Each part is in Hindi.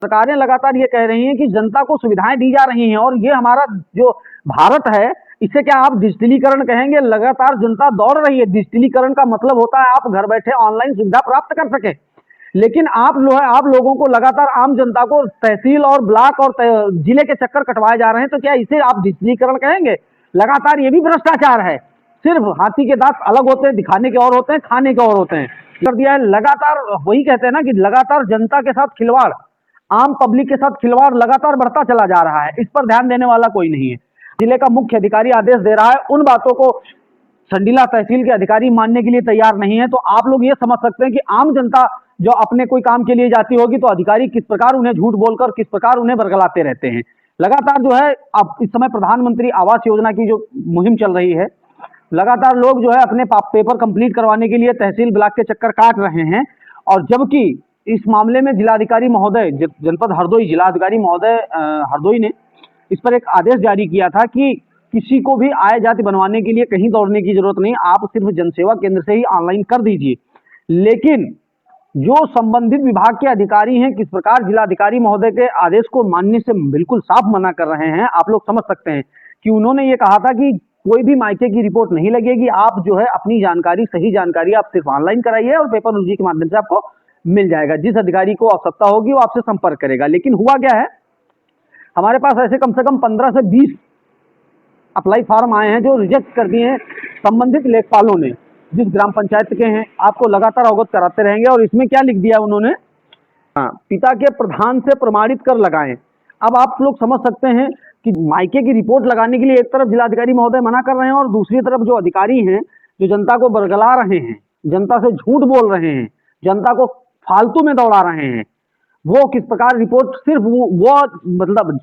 सरकारें लगातार ये कह रही हैं कि जनता को सुविधाएं दी जा रही हैं और ये हमारा जो भारत है इसे क्या आप डिजिटलीकरण कहेंगे? लगातार जनता दौड़ रही है। डिजिटलीकरण का मतलब होता है आप घर बैठे ऑनलाइन सुविधा प्राप्त कर सके, लेकिन आप लोगों को लगातार आम जनता को तहसील और ब्लॉक और जिले के चक्कर कटवाए जा रहे हैं, तो क्या इसे आप डिजिटलीकरण कहेंगे? लगातार ये भी भ्रष्टाचार है। सिर्फ हाथी के दांत अलग होते हैं, दिखाने के और होते हैं, खाने के और होते हैं। कर दिया है लगातार। वही कहते हैं ना कि लगातार जनता के साथ खिलवाड़, आम पब्लिक के साथ खिलवाड़ लगातार बढ़ता चला जा रहा है। इस पर ध्यान देने वाला कोई नहीं है। जिले का मुख्य अधिकारी आदेश दे रहा है, उन बातों को संडीला तहसील के अधिकारी मानने के लिए तैयार नहीं है। तो आप लोग ये समझ सकते हैं कि आम जनता जो अपने कोई काम के लिए जाती होगी तो अधिकारी किस प्रकार उन्हें झूठ बोलकर किस प्रकार उन्हें बरगलाते रहते हैं। लगातार जो है अब इस समय प्रधानमंत्री आवास योजना की जो मुहिम चल रही है, लगातार लोग जो है अपने पेपर कंप्लीट करवाने के लिए तहसील ब्लॉक के चक्कर काट रहे हैं। और जबकि इस मामले में जिलाधिकारी महोदय, जनपद हरदोई जिलाधिकारी महोदय हरदोई ने इस पर एक आदेश जारी किया था कि किसी को भी आय जाति बनवाने के लिए कहीं दौड़ने की जरूरत नहीं, आप सिर्फ जनसेवा केंद्र से ही ऑनलाइन कर दीजिए। लेकिन जो संबंधित विभाग के अधिकारी हैं किस प्रकार जिलाधिकारी महोदय के आदेश को मानने से बिल्कुल साफ मना कर रहे हैं। आप लोग समझ सकते हैं कि उन्होंने ये कहा था कि कोई भी मायके की रिपोर्ट नहीं लगेगी, आप जो है अपनी जानकारी, सही जानकारी आप सिर्फ ऑनलाइन कराइए और पेपर के माध्यम से आपको मिल जाएगा। जिस अधिकारी को आवश्यकता होगी वो आपसे संपर्क करेगा। लेकिन हुआ क्या है, हमारे पास ऐसे कम से कम 15 से 20 अप्लाई फॉर्म आए हैं जो रिजेक्ट कर दिए हैं संबंधित लेखपालों ने, जिस ग्राम पंचायत के हैं। आपको लगातार अवगत कराते रहेंगे। और इसमें क्या लिख दिया उन्होंने, पिता के प्रधान से प्रमाणित कर लगाएं। अब आप लोग समझ सकते हैं कि मायके की रिपोर्ट लगाने के लिए एक तरफ जिलाधिकारी महोदय मना कर रहे हैं और दूसरी तरफ जो अधिकारी हैं जो जनता को बरगला रहे हैं, जनता से झूठ बोल रहे हैं, जनता को फालतू में दौड़ा रहे हैं, वो किस प्रकार रिपोर्ट सिर्फ वो मतलब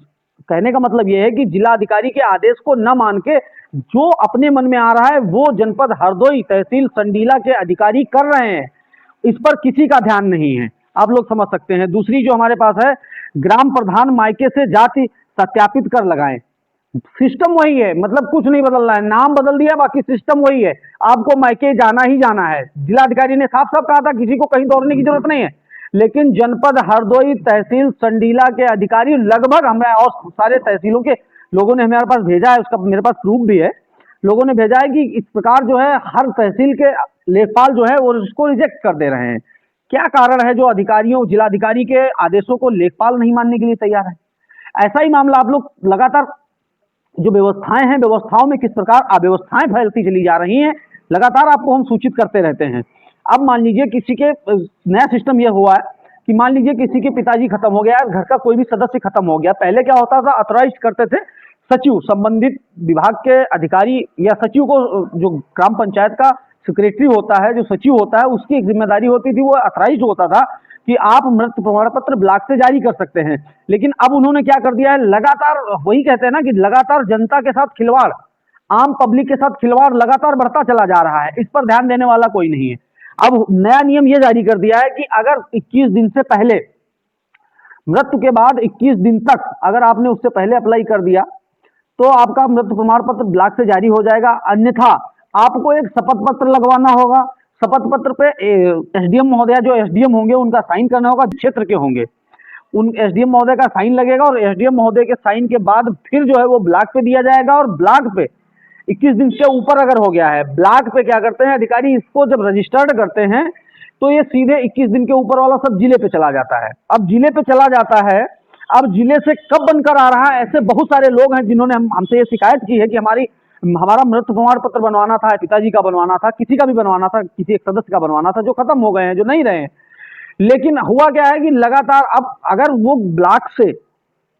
कहने का मतलब यह है कि जिलाधिकारी के आदेश को न मान के जो अपने मन में आ रहा है वो जनपद हरदोई तहसील संडीला के अधिकारी कर रहे हैं। इस पर किसी का ध्यान नहीं है। आप लोग समझ सकते हैं। दूसरी जो हमारे पास है, ग्राम प्रधान मायके से जाति सत्यापित कर लगाएं। सिस्टम वही है, मतलब कुछ नहीं बदल रहा है, नाम बदल दिया, बाकी सिस्टम वही है। आपको मायके जाना ही जाना है। जिलाधिकारी ने साफ साफ कहा था किसी को कहीं दौड़ने की जरूरत नहीं है। लेकिन जनपद हरदोई तहसील संडीला के अधिकारी लगभग हमें और सारे तहसीलों के लोगों ने हमारे पास भेजा है, उसका मेरे पास प्रूफ भी है। लोगों ने भेजा है कि इस प्रकार जो है हर तहसील के लेखपाल जो है वो उसको रिजेक्ट कर दे रहे हैं। क्या कारण है जो अधिकारियों, जिलाधिकारी के आदेशों को लेखपाल नहीं मानने के लिए तैयार है? ऐसा ही मामला आप लोग लगातार जो व्यवस्थाएं हैं, व्यवस्थाओं में किस प्रकार अव्यवस्थाएं फैलती चली जा रही हैं, लगातार आपको हम सूचित करते रहते हैं। अब मान लीजिए किसी के नया सिस्टम यह हुआ है कि मान लीजिए किसी के पिताजी खत्म हो गया, घर का कोई भी सदस्य खत्म हो गया। पहले क्या होता था, ऑथराइज करते थे सचिव, संबंधित विभाग के अधिकारी या सचिव को, जो ग्राम पंचायत का सेक्रेटरी होता है, जो सचिव होता है, उसकी एक जिम्मेदारी होती थी, वो ऑथराइज होता था कि आप मृत्यु प्रमाण पत्र ब्लॉक से जारी कर सकते हैं। लेकिन अब उन्होंने क्या कर दिया है, लगातार वही कहते हैं ना कि लगातार जनता के साथ खिलवाड़, आम पब्लिक के साथ खिलवाड़ लगातार बढ़ता चला जा रहा है। इस पर ध्यान देने वाला कोई नहीं है। अब नया नियम यह जारी कर दिया है कि अगर 21 दिन से पहले, मृत्यु के बाद 21 दिन तक अगर आपने उससे पहले अप्लाई कर दिया तो आपका मृत्यु प्रमाण पत्र ब्लॉक से जारी हो जाएगा। अन्यथा आपको एक शपथ पत्र लगवाना होगा। शपथ पत्र पे एसडीएम महोदय, जो एसडीएम होंगे, उनका साइन करना होगा, क्षेत्र के होंगे, उन एसडीएम महोदय का साइन लगेगा और एसडीएम महोदय के साइन के बाद फिर जो है वो ब्लॉक पे दिया जाएगा। और ब्लॉक पे 21 दिन से ऊपर अगर हो गया है, ब्लॉक पे क्या करते हैं अधिकारी, इसको जब रजिस्टर्ड करते हैं तो ये सीधे 21 दिन के ऊपर वाला सब जिले पे चला जाता है। अब जिले पे चला जाता है, अब जिले से कब बनकर आ रहा है, ऐसे बहुत सारे लोग हैं जिन्होंने हमसे ये शिकायत की है कि हमारा मृत्यु प्रमाण पत्र बनवाना था, पिताजी का बनवाना था, किसी का भी बनवाना था, किसी एक सदस्य का बनवाना था, जो खत्म हो गए हैं, जो नहीं रहे हैं। लेकिन हुआ क्या है कि लगातार अब अगर वो ब्लॉक से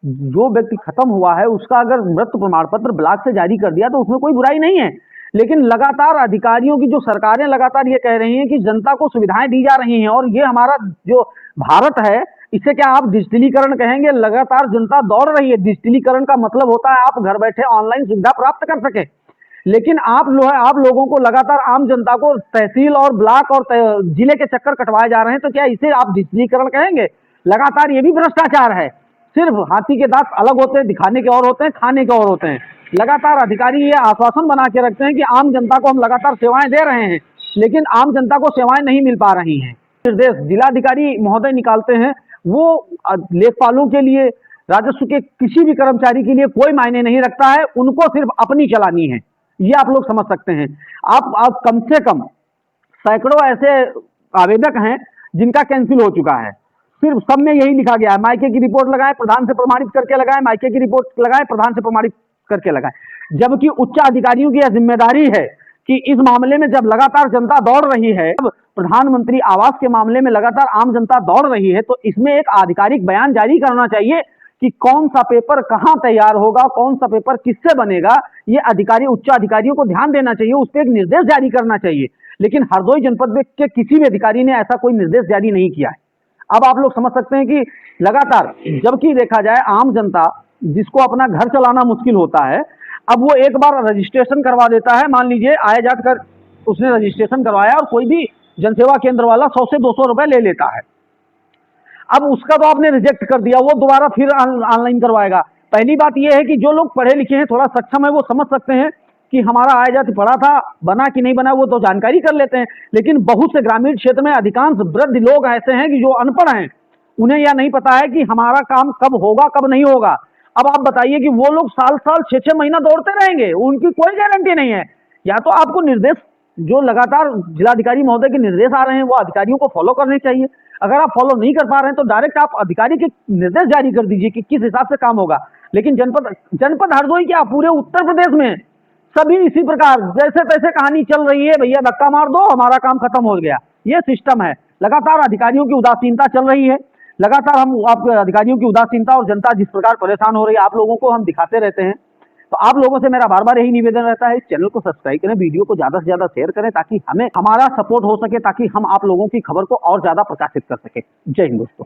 जो व्यक्ति खत्म हुआ है उसका अगर मृत्यु प्रमाण पत्र ब्लॉक से जारी कर दिया तो उसमें कोई बुराई नहीं है। लेकिन लगातार अधिकारियों की जो सरकारें लगातार ये कह रही हैं कि जनता को सुविधाएं दी जा रही हैं और ये हमारा जो भारत है इसे क्या आप डिजिटलीकरण कहेंगे? लगातार जनता दौड़ रही है। डिजिटलीकरण का मतलब होता है आप घर बैठे ऑनलाइन सुविधा प्राप्त कर सके। लेकिन आप लोगों को लगातार आम जनता को तहसील और ब्लॉक और जिले के चक्कर कटवाए जा रहे हैं, तो क्या इसे आप डिजिटलीकरण कहेंगे? लगातार ये भी भ्रष्टाचार है। सिर्फ हाथी के दांत अलग होते हैं, दिखाने के और होते हैं, खाने के और होते हैं। लगातार अधिकारी ये आश्वासन बना के रखते हैं कि आम जनता को हम लगातार सेवाएं दे रहे हैं, लेकिन आम जनता को सेवाएं नहीं मिल पा रही हैं। निर्देश जिलाधिकारी महोदय निकालते हैं वो लेखपालों के लिए, राजस्व के किसी भी कर्मचारी के लिए कोई मायने नहीं रखता है, उनको सिर्फ अपनी चलानी है। ये आप लोग समझ सकते हैं। आप कम से कम सैकड़ों ऐसे आवेदक हैं जिनका कैंसिल हो चुका है, सिर्फ सब में यही लिखा गया है, मायके की रिपोर्ट लगाएं, प्रधान से प्रमाणित करके लगाएं, मायके की रिपोर्ट लगाएं, प्रधान से प्रमाणित करके लगाएं। जबकि उच्च अधिकारियों की यह जिम्मेदारी है कि इस मामले में जब लगातार जनता दौड़ रही है, जब प्रधानमंत्री आवास के मामले में लगातार आम जनता दौड़ रही है, तो इसमें एक आधिकारिक बयान जारी करना चाहिए कि कौन सा पेपर कहां तैयार होगा, कौन सा पेपर किससे बनेगा। ये अधिकारी, उच्च अधिकारियों को ध्यान देना चाहिए, उस पर एक निर्देश जारी करना चाहिए। लेकिन हरदोई जनपद के किसी भी अधिकारी ने ऐसा कोई निर्देश जारी नहीं किया है। अब आप लोग समझ सकते हैं कि लगातार, जबकि देखा जाए आम जनता जिसको अपना घर चलाना मुश्किल होता है, अब वो एक बार रजिस्ट्रेशन करवा देता है, मान लीजिए आया जाट कर उसने रजिस्ट्रेशन करवाया और कोई भी जनसेवा केंद्र वाला 100 से 200 रुपए ले लेता है। अब उसका तो आपने रिजेक्ट कर दिया, वो दोबारा फिर ऑनलाइन करवाएगा। पहली बात यह है कि जो लोग पढ़े लिखे हैं, थोड़ा सक्षम है, वो समझ सकते हैं कि हमारा आय जाति पढ़ा था, बना कि नहीं बना वो तो जानकारी कर लेते हैं। लेकिन बहुत से ग्रामीण क्षेत्र में अधिकांश वृद्ध लोग ऐसे हैं कि जो अनपढ़ हैं, उन्हें यह नहीं पता है कि हमारा काम कब होगा कब नहीं होगा। अब आप बताइए कि वो लोग साल साल 6-6 महीना दौड़ते रहेंगे, उनकी कोई गारंटी नहीं है। या तो आपको निर्देश, जो लगातार जिलाधिकारी महोदय के निर्देश आ रहे हैं, वो अधिकारियों को फॉलो करने चाहिए। अगर आप फॉलो नहीं कर पा रहे हैं तो डायरेक्ट आप अधिकारी के निर्देश जारी कर दीजिए कि किस हिसाब से काम होगा। लेकिन जनपद हरदोई क्या, पूरे उत्तर प्रदेश में सभी इसी प्रकार जैसे तैसे कहानी चल रही है, भैया धक्का मार दो हमारा काम खत्म हो गया, ये सिस्टम है। लगातार अधिकारियों की उदासीनता चल रही है, लगातार हम आप अधिकारियों की उदासीनता और जनता जिस प्रकार परेशान हो रही है, आप लोगों को हम दिखाते रहते हैं। तो आप लोगों से मेरा बार बार यही निवेदन रहता है, इस चैनल को सब्सक्राइब करें, वीडियो को ज्यादा से ज्यादा शेयर करें, ताकि हमें हमारा सपोर्ट हो सके, ताकि हम आप लोगों की खबर को और ज्यादा प्रकाशित कर सके। जय हिंद दोस्तों।